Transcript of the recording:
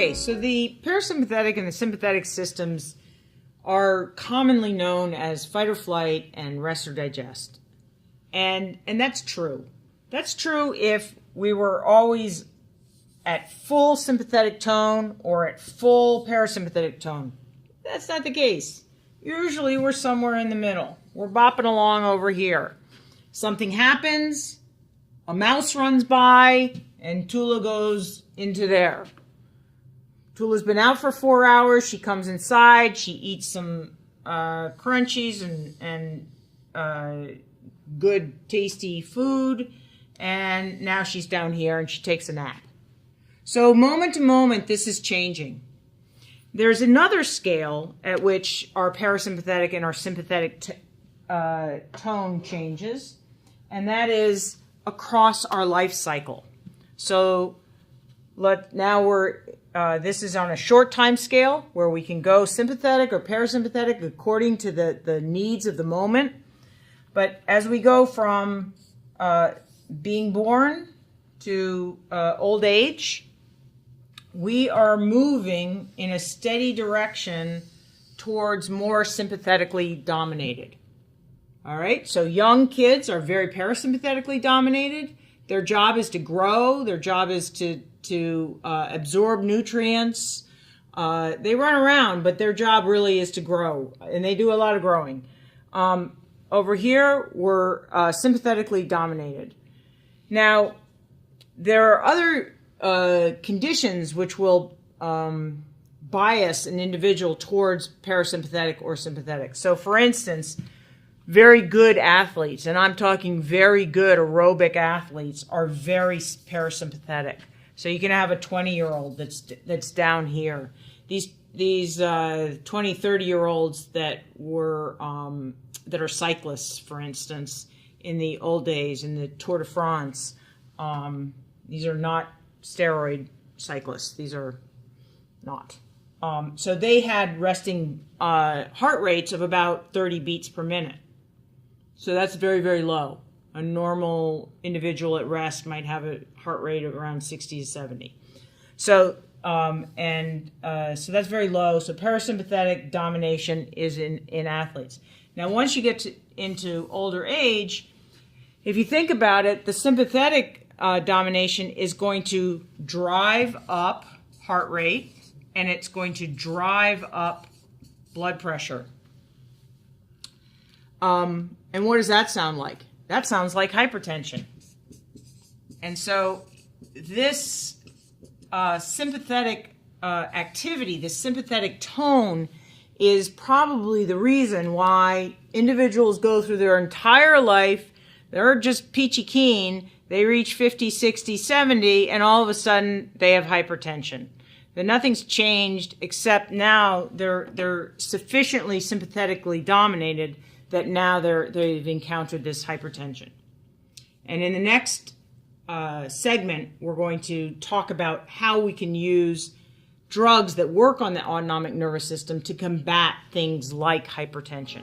Okay, so the parasympathetic and the sympathetic systems are commonly known as fight or flight and rest or digest. And that's true. That's true if we were always at full sympathetic tone or at full parasympathetic tone. That's not the case. Usually we're somewhere in the middle. We're bopping along over here. Something happens, a mouse runs by, and Tula goes into there. Tula's been out for 4 hours. She comes inside. She eats some crunchies and good, tasty food. And now she's down here and she takes a nap. So moment to moment, this is changing. There's another scale at which our parasympathetic and our sympathetic tone changes, and that is across our life cycle. So this is on a short time scale where we can go sympathetic or parasympathetic according to the needs of the moment. But as we go from being born to old age, we are moving in a steady direction towards more sympathetically dominated. All right, so young kids are very parasympathetically dominated. Their job is to grow. Their job is to absorb nutrients. They run around, but their job really is to grow, and they do a lot of growing. Over here, we're sympathetically dominated. Now, there are other conditions which will bias an individual towards parasympathetic or sympathetic. So, for instance, very good athletes, and I'm talking very good aerobic athletes, are very parasympathetic. So you can have a 20-year-old that's down here. These 20, 30-year-olds that are cyclists, for instance, in the old days, in the Tour de France, these are not steroid cyclists. These are not. So they had resting heart rates of about 30 beats per minute. So that's very, very low. A normal individual at rest might have a heart rate of around 60 to 70. So so that's very low. So parasympathetic domination is in athletes. Now, once you get into older age, if you think about it, the sympathetic domination is going to drive up heart rate, and it's going to drive up blood pressure. And what does that sound like? That sounds like hypertension. And so this sympathetic activity, this sympathetic tone, is probably the reason why individuals go through their entire life, they're just peachy keen, they reach 50, 60, 70, and all of a sudden they have hypertension. That nothing's changed except now they're sufficiently sympathetically dominated that now they've encountered this hypertension. And in the next segment, we're going to talk about how we can use drugs that work on the autonomic nervous system to combat things like hypertension.